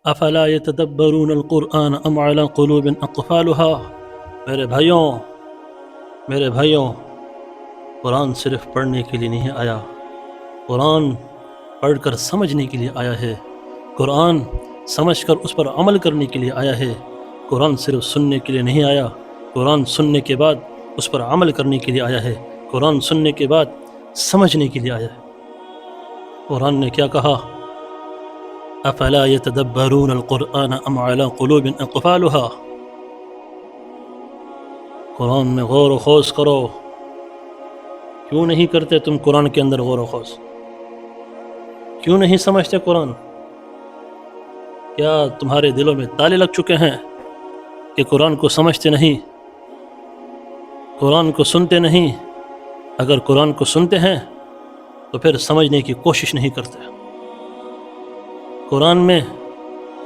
افلا يتدبرون القرآن ام على قلوب اقفالها۔ میرے بھائیوں، قرآن صرف پڑھنے کے لیے نہیں آیا، قرآن پڑھ کر سمجھنے کے لیے آیا ہے، قرآن سمجھ کر اس پر عمل کرنے کے لیے آیا ہے۔ قرآن صرف سننے کے لیے نہیں آیا، قرآن سننے کے بعد اس پر عمل کرنے کے لیے آیا ہے، قرآن سننے کے بعد سمجھنے کے لیے آیا ہے۔ قرآن نے کیا کہا؟ افلا يتدبرون القرآن ام على قلوب اقفالها۔ قرآن میں غور و خوض کرو۔ کیوں نہیں کرتے تم قرآن کے اندر غور و خوض؟ کیوں نہیں سمجھتے قرآن؟ کیا تمہارے دلوں میں تالے لگ چکے ہیں کہ قرآن کو سمجھتے نہیں، قرآن کو سنتے نہیں؟ اگر قرآن کو سنتے ہیں تو پھر سمجھنے کی کوشش نہیں کرتے۔ قرآن میں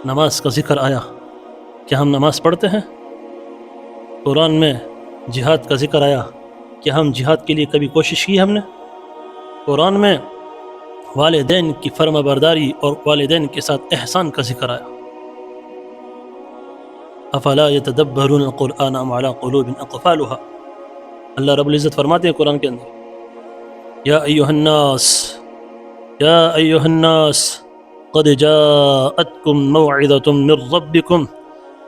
نماز کا ذکر آیا، کیا ہم نماز پڑھتے ہیں؟ قرآن میں جہاد کا ذکر آیا، کیا ہم جہاد کے لیے کبھی کوشش کی ہم نے؟ قرآن میں والدین کی فرما برداری اور والدین کے ساتھ احسان کا ذکر آیا۔ افلا يتدبرون القرآن ام على قلوب اقفالها۔ اللہ رب العزت فرماتے ہیں قرآن کے اندر، یا ایھا الناس قد جاءتکم موعظۃ من ربکم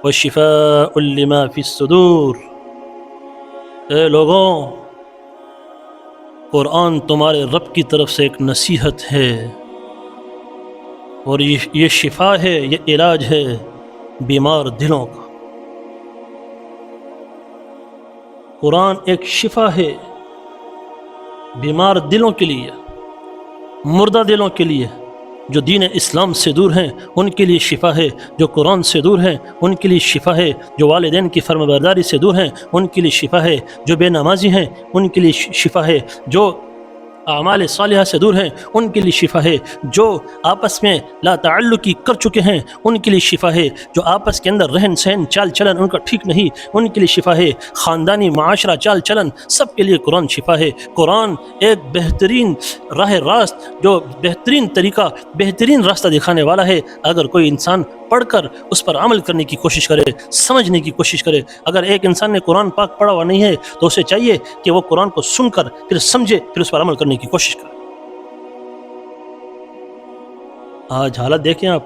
وشفاء لما فی الصدور۔ اے لوگوں، قرآن تمہارے رب کی طرف سے ایک نصیحت ہے، اور یہ شفا ہے، یہ علاج ہے بیمار دلوں کا۔ قرآن ایک شفا ہے بیمار دلوں کے لیے، مردہ دلوں کے لیے۔ جو دین اسلام سے دور ہیں ان کے لیے شفا ہے، جو قرآن سے دور ہیں ان کے لیے شفا ہے، جو والدین کی فرمانبرداری سے دور ہیں ان کے لیے شفا ہے، جو بے نمازی ہیں ان کے لیے شفا ہے، جو اعمال صالحہ سے دور ہیں ان کے لیے شفا ہے، جو آپس میں لا تعلقی کر چکے ہیں ان کے لیے شفا ہے، جو آپس کے اندر رہن سہن چال چلن ان کا ٹھیک نہیں ان کے لیے شفا ہے، خاندانی معاشرہ چال چلن سب کے لیے قرآن شفا ہے۔ قرآن ایک بہترین راہ راست، جو بہترین طریقہ، بہترین راستہ دکھانے والا ہے۔ اگر کوئی انسان پڑھ کر اس پر عمل کرنے کی کوشش کرے، سمجھنے کی کوشش کرے۔ اگر ایک انسان نے قرآن پاک پڑھا ہوا نہیں ہے تو اسے چاہیے کہ وہ قرآن کو سن کر پھر سمجھے، پھر اس پر عمل کرنے کی کوشش کرے۔ آج حالت دیکھیں آپ،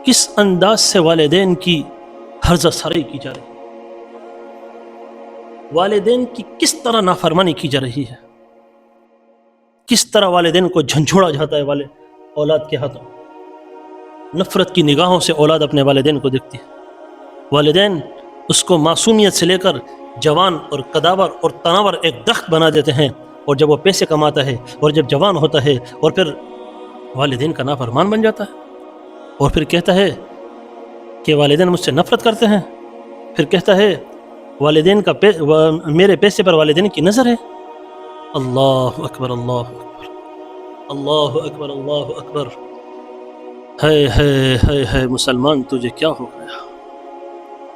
کس انداز سے والدین کی ہرزہ سرائی کی جا رہی ہے، والدین کی کس طرح نافرمانی کی جا رہی ہے، کس طرح والدین کو جھنجھوڑا جاتا ہے اولاد کے ہاتھوں۔ نفرت کی نگاہوں سے اولاد اپنے والدین کو دیکھتی ہے۔ والدین اس کو معصومیت سے لے کر جوان اور قداور اور تناور ایک درخت بنا دیتے ہیں، اور جب وہ پیسے کماتا ہے اور جب جوان ہوتا ہے اور پھر والدین کا نافرمان بن جاتا ہے، اور پھر کہتا ہے کہ والدین مجھ سے نفرت کرتے ہیں، پھر کہتا ہے والدین کا میرے پیسے پر والدین کی نظر ہے۔ اللہ اکبر، اللہ اکبر، اللہ اکبر، اللہ اکبر۔ ہے مسلمان تجھے کیا ہو گیا؟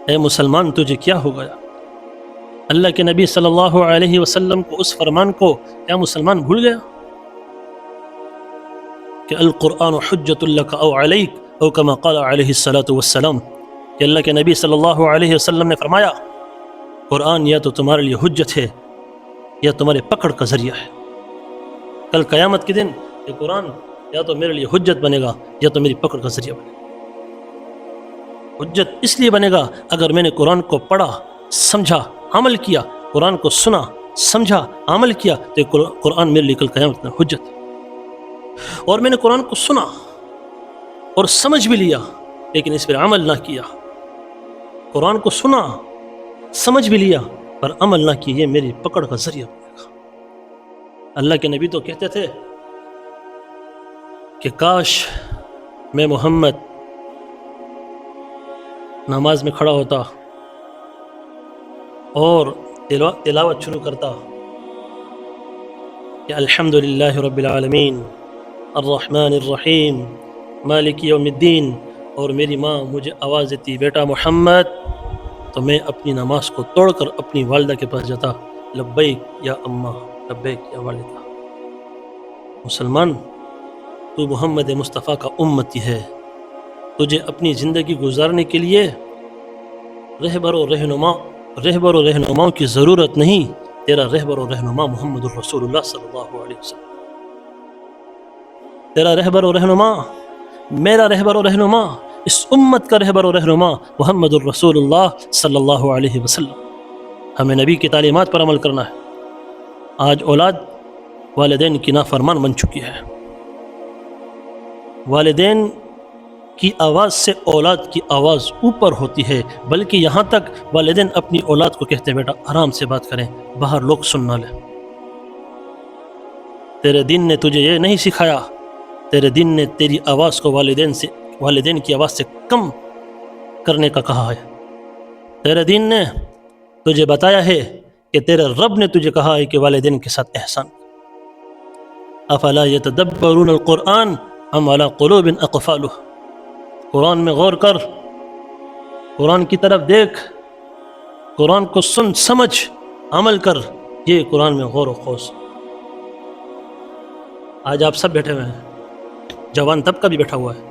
اے مسلمان تجھے کیا ہو گیا؟ اللہ کے نبی صلی اللہ علیہ وسلم کو اس فرمان کو کیا مسلمان بھول گیا کہ القرآن حجت لک او علیک، او کما قال علیہ الصلاۃ والسلام، کہ اللہ کے نبی صلی اللہ علیہ وسلم نے فرمایا قرآن یا تو تمہارے لیے حجت ہے یا تمہارے پکڑ کا ذریعہ ہے۔ کل قیامت کے دن یہ قرآن یا تو میرے لیے حجت بنے گا یا تو میری پکڑ کا ذریعہ بنے گا۔ حجت اس لیے بنے گا اگر میں نے قرآن کو پڑھا، سمجھا، عمل کیا، قرآن کو سنا، سمجھا، عمل کیا، تو یہ قرآن میرے لیے کل قیامت میں حجت ہے۔ اور میں نے قرآن کو سنا اور سمجھ بھی لیا لیکن اس پر عمل نہ کیا، قرآن کو سنا، سمجھ بھی لیا پر عمل نہ کیا، یہ میری پکڑ کا ذریعہ بنے گا۔ اللہ کے نبی تو کہتے تھے کہ کاش میں محمد نماز میں کھڑا ہوتا اور تلاوت شروع کرتا کہ الحمدللہ رب العالمین الرحمن الرحیم مالک یوم الدین، اور میری ماں مجھے آواز دیتی بیٹا محمد، تو میں اپنی نماز کو توڑ کر اپنی والدہ کے پاس جاتا، لبیک یا اماں، لبیک یا والدہ۔ مسلمان، تو محمد مصطفیٰ کا امتی ہے، تجھے اپنی زندگی گزارنے کے لیے رہبر و رہنماؤں کی ضرورت نہیں، تیرا رہبر و رہنما محمد الرسول اللہ صلی اللہ علیہ وسلم، تیرا رہبر و رہنما، میرا رہبر و رہنما، اس امت کا رہبر و رہنما محمد الرسول اللہ صلی اللہ علیہ وسلم۔ ہمیں نبی کی تعلیمات پر عمل کرنا ہے۔ آج اولاد والدین کی نافرمان بن چکی ہے۔ والدین کی آواز سے اولاد کی آواز اوپر ہوتی ہے، بلکہ یہاں تک والدین اپنی اولاد کو کہتے ہیں بیٹا آرام سے بات کریں، باہر لوگ سن نہ لیں۔ تیرے دین نے تجھے یہ نہیں سکھایا، تیرے دین نے تیری آواز کو والدین کی آواز سے کم کرنے کا کہا ہے۔ تیرے دین نے تجھے بتایا ہے کہ تیرے رب نے تجھے کہا ہے کہ والدین کے ساتھ احسان۔ افلا یتدبرون القرآن ام علی قلوب اقفالہ، قرآن میں غور کر، قرآن کی طرف دیکھ، قرآن کو سن، سمجھ، عمل کر، یہ قرآن میں غور و خوض۔ آج آپ سب بیٹھے ہوئے ہیں، جوان طبقہ بھی بیٹھا ہوا ہے،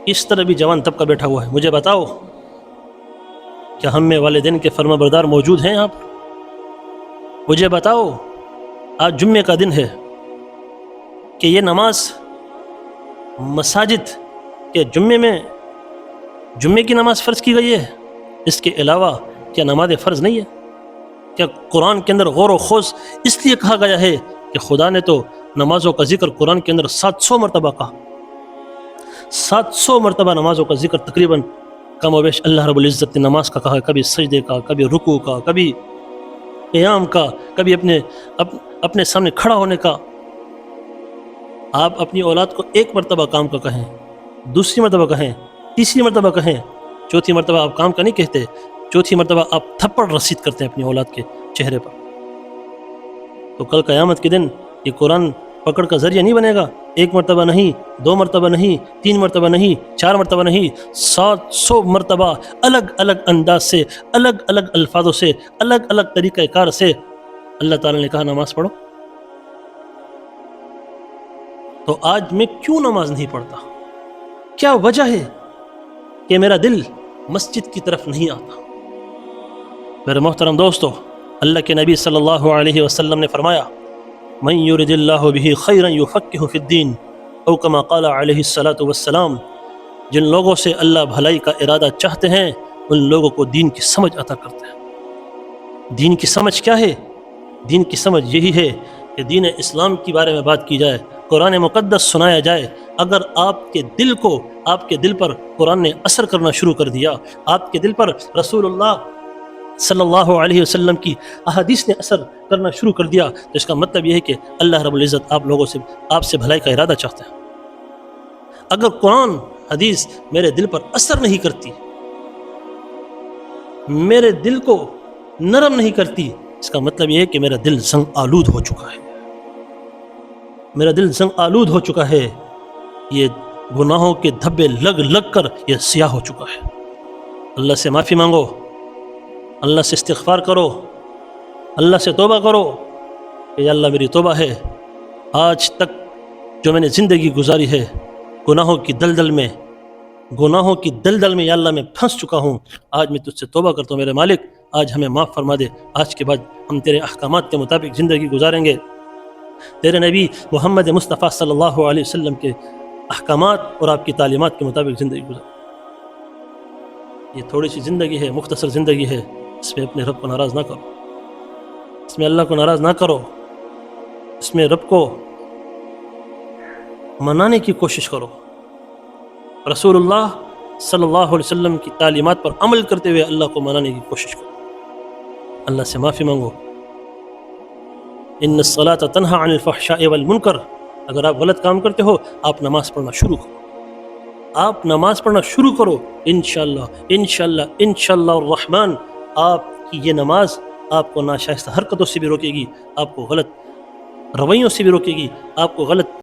اس طرح بھی جوان طبقہ بیٹھا ہوا ہے۔ مجھے بتاؤ کیا ہم میں والدین کے فرما بردار موجود ہیں آپ؟ مجھے بتاؤ، آج جمعے کا دن ہے کہ یہ نماز مساجد کہ جمعے کی نماز فرض کی گئی ہے، اس کے علاوہ کیا نماز فرض نہیں ہے؟ کیا قرآن کے اندر غور و خوض اس لیے کہا گیا ہے کہ خدا نے تو نمازوں کا ذکر قرآن کے اندر 700 مرتبہ کہا، 700 مرتبہ نمازوں کا ذکر تقریباً کم و بیش اللہ رب العزت نے نماز کا کہا ہے، کبھی سجدے کا، کبھی رکوع کا، کبھی قیام کا، کبھی اپنے سامنے کھڑا ہونے کا۔ آپ اپنی اولاد کو ایک مرتبہ کام کا کہیں، دوسری مرتبہ کہیں، تیسری مرتبہ کہیں، چوتھی مرتبہ آپ کام کا نہیں کہتے، چوتھی مرتبہ آپ تھپڑ رسید کرتے ہیں اپنی اولاد کے چہرے پر۔ تو کل قیامت کے دن یہ قرآن پکڑ کا ذریعہ نہیں بنے گا، ایک مرتبہ نہیں، 2 مرتبہ نہیں، 3 مرتبہ نہیں، 4 مرتبہ نہیں، 700 مرتبہ الگ الگ انداز سے، الگ الگ الفاظوں سے، الگ الگ طریقہ کار سے اللہ تعالیٰ نے کہا نماز پڑھو۔ تو آج میں کیوں نماز نہیں پڑھتا؟ کیا وجہ ہے کہ میرا دل مسجد کی طرف نہیں آتا؟ میرے محترم دوستو، اللہ کے نبی صلی اللہ علیہ وسلم نے فرمایا من یرد اللہ بہ خیرا یفقہہ فی الدین، او کما قال علیہ الصلاۃ والسلام، جن لوگوں سے اللہ بھلائی کا ارادہ چاہتے ہیں ان لوگوں کو دین کی سمجھ عطا کرتے ہیں۔ دین کی سمجھ کیا ہے؟ دین کی سمجھ یہی ہے کہ دین اسلام کے بارے میں بات کی جائے، قرآن مقدس سنایا جائے۔ اگر آپ کے دل پر قرآن نے اثر کرنا شروع کر دیا، آپ کے دل پر رسول اللہ صلی اللہ علیہ وسلم کی احادیث نے اثر کرنا شروع کر دیا، تو اس کا مطلب یہ ہے کہ اللہ رب العزت آپ سے بھلائی کا ارادہ چاہتا ہے۔ اگر قرآن حدیث میرے دل پر اثر نہیں کرتی، میرے دل کو نرم نہیں کرتی، اس کا مطلب یہ ہے کہ میرا دل زنگ آلود ہو چکا ہے، میرا دل زنگ آلود ہو چکا ہے، یہ گناہوں کے دھبے لگ کر یہ سیاہ ہو چکا ہے۔ اللہ سے معافی مانگو، اللہ سے استغفار کرو، اللہ سے توبہ کرو کہ یا اللہ میری توبہ ہے، آج تک جو میں نے زندگی گزاری ہے گناہوں کی دلدل میں یا اللہ میں پھنس چکا ہوں، آج میں تجھ سے توبہ کرتا ہوں میرے مالک، آج ہمیں معاف فرما دے۔ آج کے بعد ہم تیرے احکامات کے مطابق زندگی گزاریں گے، تیرے نبی محمد مصطفیٰ صلی اللہ علیہ وسلم کے احکامات اور آپ کی تعلیمات کے مطابق زندگی گزاریں۔ یہ تھوڑی سی زندگی ہے، مختصر زندگی ہے، اس میں اپنے رب کو ناراض نہ کرو، اس میں اللہ کو ناراض نہ کرو، اس میں رب کو منانے کی کوشش کرو، رسول اللہ صلی اللہ علیہ وسلم کی تعلیمات پر عمل کرتے ہوئے اللہ کو منانے کی کوشش کرو، اللہ سے معافی مانگو۔ ان الصلاۃ تنہی عن الفحشاء والمنکر، اگر آپ غلط کام کرتے ہو آپ نماز پڑھنا شروع کرو، آپ نماز پڑھنا شروع کرو، انشاءاللہ الرحمن آپ کی یہ نماز آپ کو ناشائستہ حرکتوں سے بھی روکے گی، آپ کو غلط رویوں سے بھی روکے گی، آپ کو غلط